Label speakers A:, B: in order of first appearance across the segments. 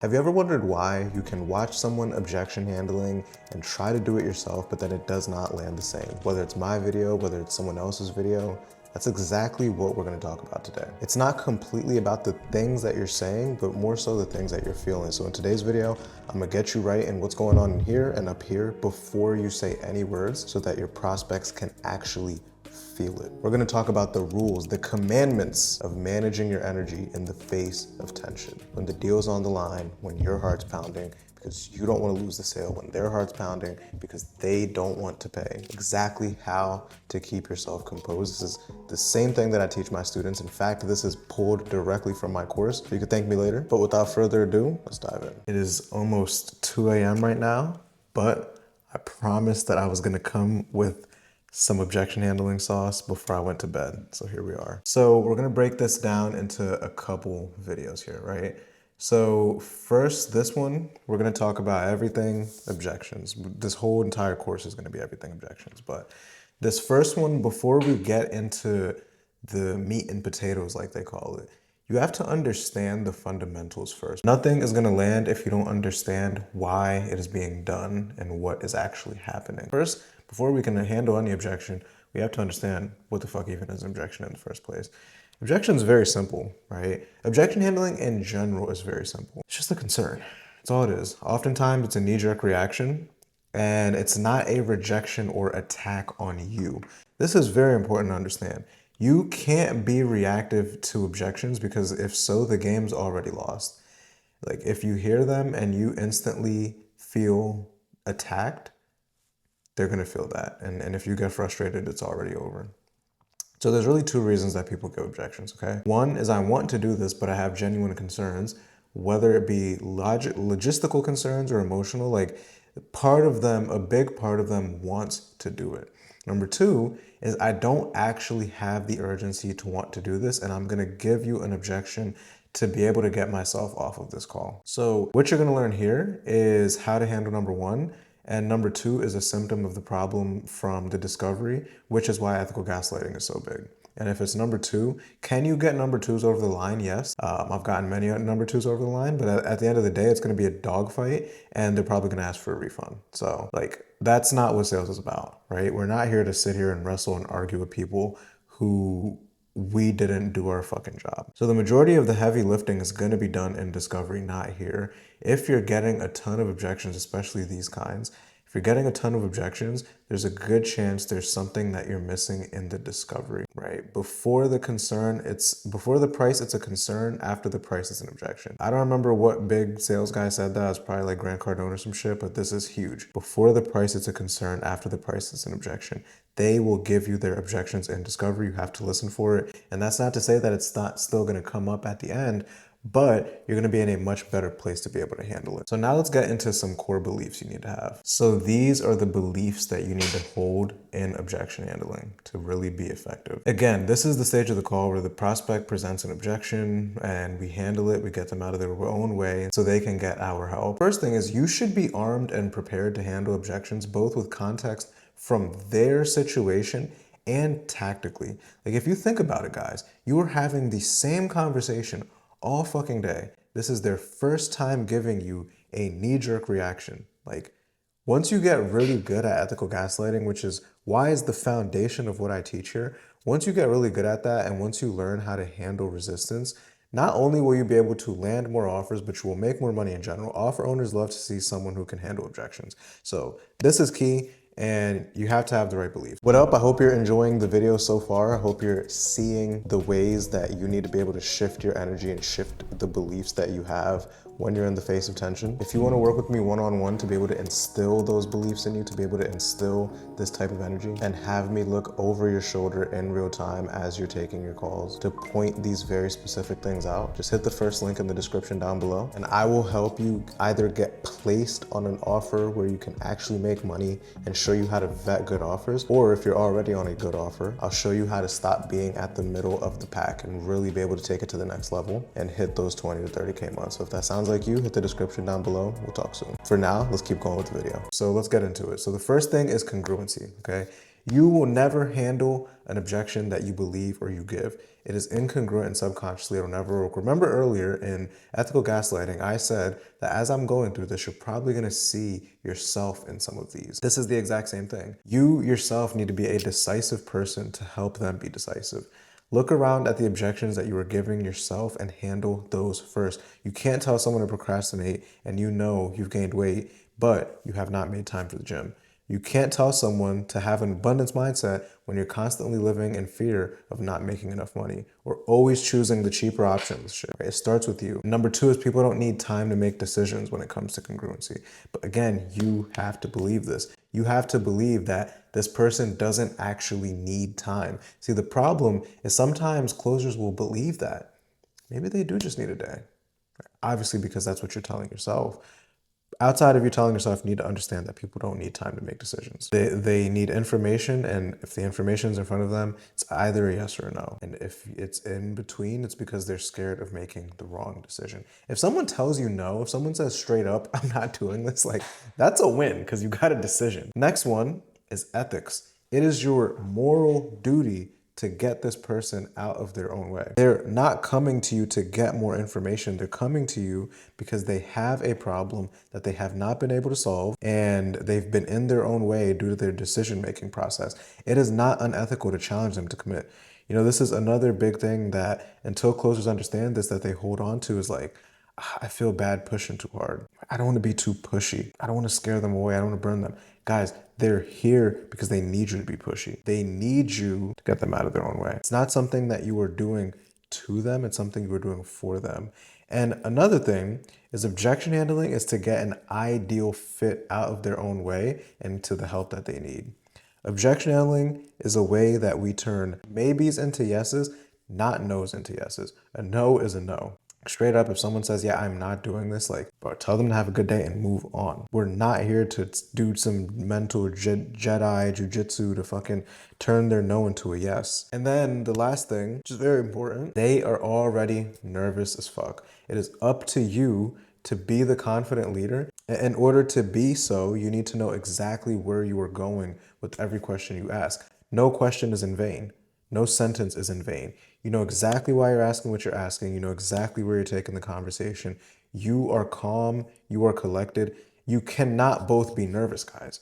A: Have you ever wondered why you can watch someone objection handling and try to do it yourself, but then it does not land the same? Whether it's my video, whether it's someone else's video, that's exactly what we're gonna talk about today. It's not completely about the things that you're saying, but more so the things that you're feeling. So in today's video, I'm gonna get you right in what's going on in here and up here before you say any words so that your prospects can actually feel it. We're gonna talk about the rules, the commandments of managing your energy in the face of tension. When the deal's on the line, when your heart's pounding, because you don't wanna lose the sale, when their heart's pounding, because they don't want to pay. Exactly how to keep yourself composed. This is the same thing that I teach my students. In fact, this is pulled directly from my course. You can thank me later, but without further ado, let's dive in. It is almost 2 a.m. right now, but I promised that I was gonna come with some objection handling sauce before I went to bed. So here we are. So we're gonna break this down into a couple videos here, right? So first, this one, we're gonna talk about everything objections. This whole entire course is gonna be everything objections. But this first one, before we get into the meat and potatoes, like they call it, you have to understand the fundamentals first. Nothing is gonna land if you don't understand why it is being done and what is actually happening. First, before we can handle any objection, we have to understand what the fuck even is an objection in the first place. Objection is very simple, right? Objection handling in general is very simple. It's just a concern. That's all it is. Oftentimes it's a knee-jerk reaction and it's not a rejection or attack on you. This is very important to understand. You can't be reactive to objections because if so, the game's already lost. Like if you hear them and you instantly feel attacked, they're gonna feel that. And if you get frustrated, it's already over. So there's really two reasons that people give objections, okay? One is I want to do this, but I have genuine concerns, whether it be logistical concerns or emotional, like part of them, a big part of them wants to do it. Number two is I don't actually have the urgency to want to do this, and I'm gonna give you an objection to be able to get myself off of this call. So what you're gonna learn here is how to handle number one, and number two is a symptom of the problem from the discovery, which is why ethical gaslighting is so big. And if it's number two, can you get number twos over the line? Yes. I've gotten many number twos over the line, but at the end of the day, it's gonna be a dogfight and they're probably gonna ask for a refund. So like, that's not what sales is about, right? We're not here to sit here and wrestle and argue with people who we didn't do our fucking job. So the majority of the heavy lifting is gonna be done in discovery, not here. If you're getting a ton of objections, especially these kinds, if you're getting a ton of objections, there's a good chance there's something that you're missing in the discovery, right? Before the price, it's a concern. After the price, it's an objection. I don't remember what big sales guy said that. It's probably like Grant Cardone or some shit, but this is huge. Before the price, it's a concern. After the price, it's an objection. They will give you their objections in discovery. You have to listen for it. And that's not to say that it's not still gonna come up at the end, but you're gonna be in a much better place to be able to handle it. So now let's get into some core beliefs you need to have. So these are the beliefs that you need to hold in objection handling to really be effective. Again, this is the stage of the call where the prospect presents an objection and we handle it, we get them out of their own way so they can get our help. First thing is you should be armed and prepared to handle objections, both with context from their situation and tactically. Like if you think about it, guys, you are having the same conversation all fucking day. This is their first time giving you a knee-jerk reaction. Like once you get really good at ethical gaslighting, which is why is the foundation of what I teach here, once you get really good at that and once you learn how to handle resistance, not only will you be able to land more offers, but you will make more money in general. Offer owners love to see someone who can handle objections. So this is key. And you have to have the right beliefs. What up? I hope you're enjoying the video so far. I hope you're seeing the ways that you need to be able to shift your energy and shift the beliefs that you have when you're in the face of tension. If you want to work with me one-on-one to be able to instill those beliefs in you, to be able to instill this type of energy and have me look over your shoulder in real time as you're taking your calls to point these very specific things out, just hit the first link in the description down below and I will help you either get placed on an offer where you can actually make money and show you how to vet good offers, or if you're already on a good offer, I'll show you how to stop being at the middle of the pack and really be able to take it to the next level and hit those 20 to 30K months. So if that sounds like you, hit the description down below. We'll talk soon. For now, let's keep going with the video. So let's get into it. So the first thing is congruency, okay? You will never handle an objection that you believe or you give. It is incongruent and subconsciously it'll never work. Remember earlier in ethical gaslighting, I said that as I'm going through this, you're probably going to see yourself in some of these. This is the exact same thing. You yourself need to be a decisive person to help them be decisive. Look around at the objections that you are giving yourself and handle those first. You can't tell someone to procrastinate and you know you've gained weight, but you have not made time for the gym. You can't tell someone to have an abundance mindset when you're constantly living in fear of not making enough money or always choosing the cheaper options. Shit, right? It starts with you. Number two is people don't need time to make decisions when it comes to congruency. But again, you have to believe this. You have to believe that this person doesn't actually need time. See, the problem is sometimes closers will believe that. Maybe they do just need a day. Obviously, because that's what you're telling yourself. Outside of you telling yourself, you need to understand that people don't need time to make decisions. They need information, and if the information is in front of them, it's either a yes or a no. And if it's in between, it's because they're scared of making the wrong decision. If someone tells you no, if someone says straight up, I'm not doing this, like, that's a win because you got a decision. Next one is ethics. It is your moral duty to get this person out of their own way. They're not coming to you to get more information. They're coming to you because they have a problem that they have not been able to solve and they've been in their own way due to their decision-making process. It is not unethical to challenge them to commit. You know, this is another big thing that until closers understand this, that they hold on to is like, I feel bad pushing too hard. I don't want to be too pushy. I don't want to scare them away. I don't want to burn them. Guys, they're here because they need you to be pushy. They need you to get them out of their own way. It's not something that you are doing to them. It's something you are doing for them. And another thing is objection handling is to get an ideal fit out of their own way and to the help that they need. Objection handling is a way that we turn maybes into yeses, not no's into yeses. A no is a no. Straight up, if someone says, yeah, I'm not doing this, like, bro, tell them to have a good day and move on. We're not here to do some mental Jedi jujitsu to fucking turn their no into a yes. And then the last thing, which is very important, they are already nervous as fuck. It is up to you to be the confident leader. In order to be so, you need to know exactly where you are going with every question you ask. No question is in vain. No sentence is in vain. You know exactly why you're asking what you're asking. You know exactly where you're taking the conversation. You are calm. You are collected. You cannot both be nervous, guys.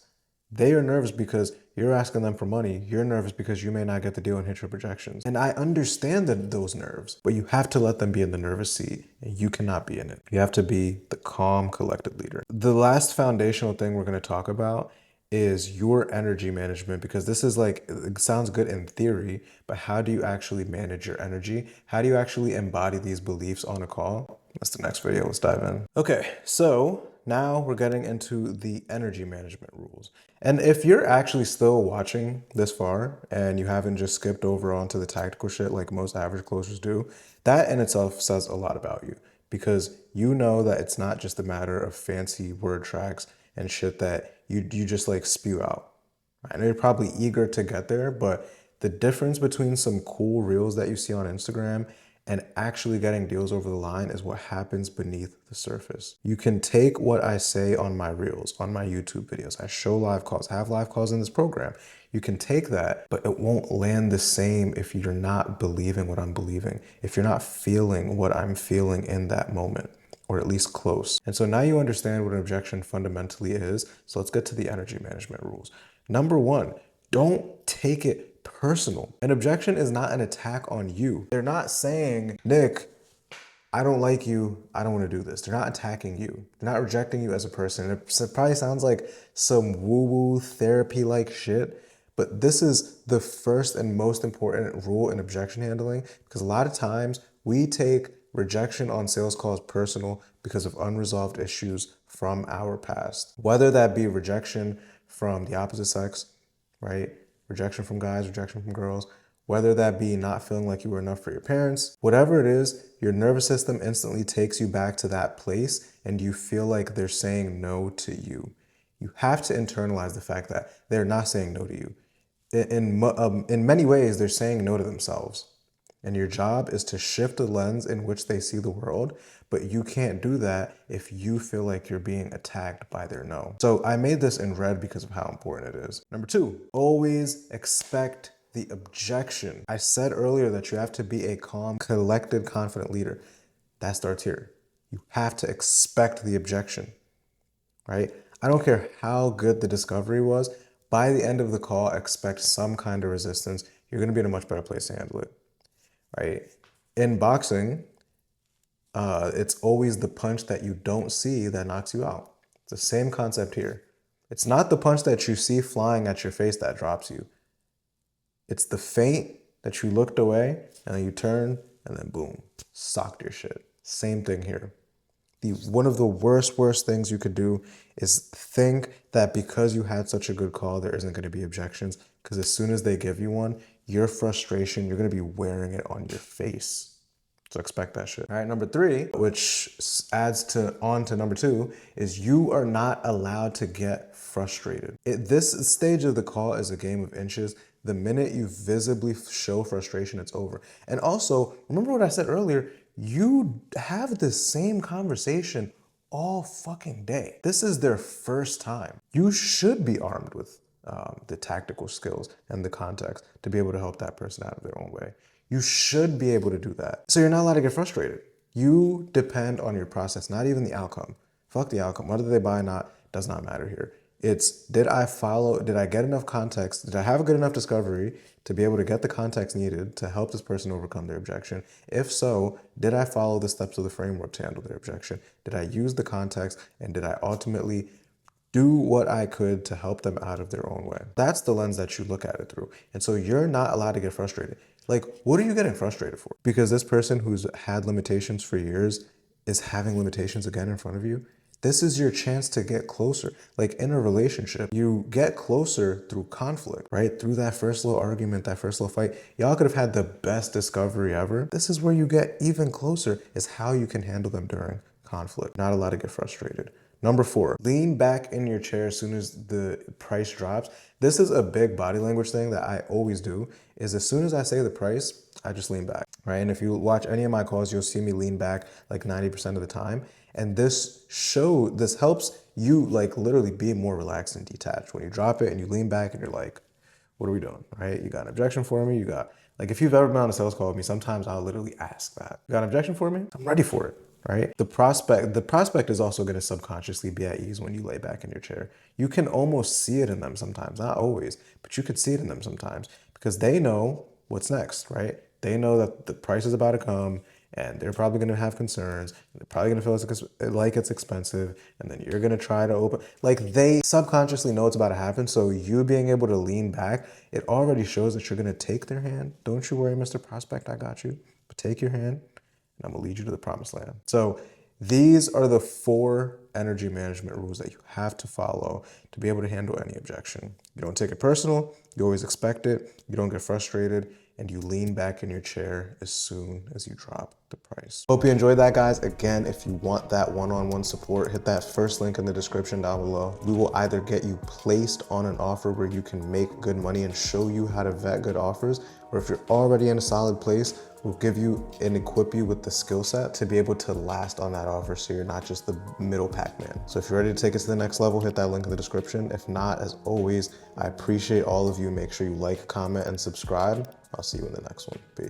A: They are nervous because you're asking them for money. You're nervous because you may not get the deal and hit your projections. And I understand those nerves, but you have to let them be in the nervous seat and you cannot be in it. You have to be the calm, collected leader. The last foundational thing we're going to talk about is your energy management, because this is like, it sounds good in theory, but how do you actually manage your energy? How do you actually embody these beliefs on a call? That's the next video. Let's dive in. Okay, so now we're getting into the energy management rules. And if you're actually still watching this far and you haven't just skipped over onto the tactical shit like most average closers do, that in itself says a lot about you, because you know that it's not just a matter of fancy word tracks and shit that you just like spew out. I know you're probably eager to get there, but the difference between some cool reels that you see on Instagram and actually getting deals over the line is what happens beneath the surface. You can take what I say on my reels, on my YouTube videos. I show live calls, have live calls in this program. You can take that, but it won't land the same if you're not believing what I'm believing, if you're not feeling what I'm feeling in that moment, or at least close. And so now you understand what an objection fundamentally is. So let's get to the energy management rules. Number one, don't take it personal. An objection is not an attack on you. They're not saying, Nick, I don't like you, I don't want to do this. They're not attacking you. They're not rejecting you as a person. It probably sounds like some woo-woo therapy-like shit, but this is the first and most important rule in objection handling, because a lot of times we take rejection on sales calls personal because of unresolved issues from our past. Whether that be rejection from the opposite sex, right? Rejection from guys, rejection from girls, whether that be not feeling like you were enough for your parents, whatever it is, your nervous system instantly takes you back to that place and you feel like they're saying no to you. You have to internalize the fact that they're not saying no to you. In many ways, they're saying no to themselves. And your job is to shift the lens in which they see the world, but you can't do that if you feel like you're being attacked by their no. So I made this in red because of how important it is. Number 2, always expect the objection. I said earlier that you have to be a calm, collected, confident leader. That starts here. You have to expect the objection, right? I don't care how good the discovery was. By the end of the call, expect some kind of resistance. You're going to be in a much better place to handle it, right? In boxing, it's always the punch that you don't see that knocks you out. It's the same concept here. It's not the punch that you see flying at your face that drops you. It's the feint that you looked away and then you turn and then boom, socked your shit. Same thing here. One of the worst things you could do is think that because you had such a good call, there isn't going to be objections. Because as soon as they give you one, your frustration, you're going to be wearing it on your face. So expect that shit. All right, number 3, which adds on to number 2, is you are not allowed to get frustrated. This stage of the call is a game of inches. The minute you visibly show frustration, it's over. And also, remember what I said earlier, you have the same conversation all fucking day. This is their first time. You should be armed with the tactical skills and the context to be able to help that person out of their own way. You should be able to do that. So you're not allowed to get frustrated. You depend on your process, not even the outcome. Fuck the outcome. Whether they buy or not does not matter here. It's, did I get enough context? Did I have a good enough discovery to be able to get the context needed to help this person overcome their objection? If so, did I follow the steps of the framework to handle their objection? Did I use the context, and did I ultimately do what I could to help them out of their own way? That's the lens that you look at it through. And so you're not allowed to get frustrated. Like, what are you getting frustrated for? Because this person who's had limitations for years is having limitations again in front of you? This is your chance to get closer. Like in a relationship, you get closer through conflict, right? Through that first little argument, that first little fight. Y'all could have had the best discovery ever. This is where you get even closer, is how you can handle them during conflict. Not allowed to get frustrated. Number 4, lean back in your chair as soon as the price drops. This is a big body language thing that I always do, is as soon as I say the price, I just lean back, right? And if you watch any of my calls, you'll see me lean back like 90% of the time. And this helps you like literally be more relaxed and detached. When you drop it and you lean back and you're like, what are we doing, right? You got an objection for me? You got, like, if you've ever been on a sales call with me, sometimes I'll literally ask that. You got an objection for me? I'm ready for it. Right? The prospect is also going to subconsciously be at ease when you lay back in your chair. You can almost see it in them sometimes, not always, but you could see it in them sometimes because they know what's next, right? They know that the price is about to come and they're probably going to have concerns. They're probably going to feel like it's expensive, and then you're going to try to open. Like, they subconsciously know it's about to happen. So you being able to lean back, it already shows that you're going to take their hand. Don't you worry, Mr. Prospect, I got you. But take your hand. I'm gonna lead you to the promised land. So these are the 4 energy management rules that you have to follow to be able to handle any objection. You don't take it personal, you always expect it, you don't get frustrated, and you lean back in your chair as soon as you drop the price. Hope you enjoyed that, guys. Again, if you want that one-on-one support, hit that first link in the description down below. We will either get you placed on an offer where you can make good money and show you how to vet good offers, or if you're already in a solid place, we'll give you and equip you with the skill set to be able to last on that offer so you're not just the middle Pac-Man. So if you're ready to take it to the next level, hit that link in the description. If not, as always, I appreciate all of you. Make sure you like, comment, and subscribe. I'll see you in the next one. Peace.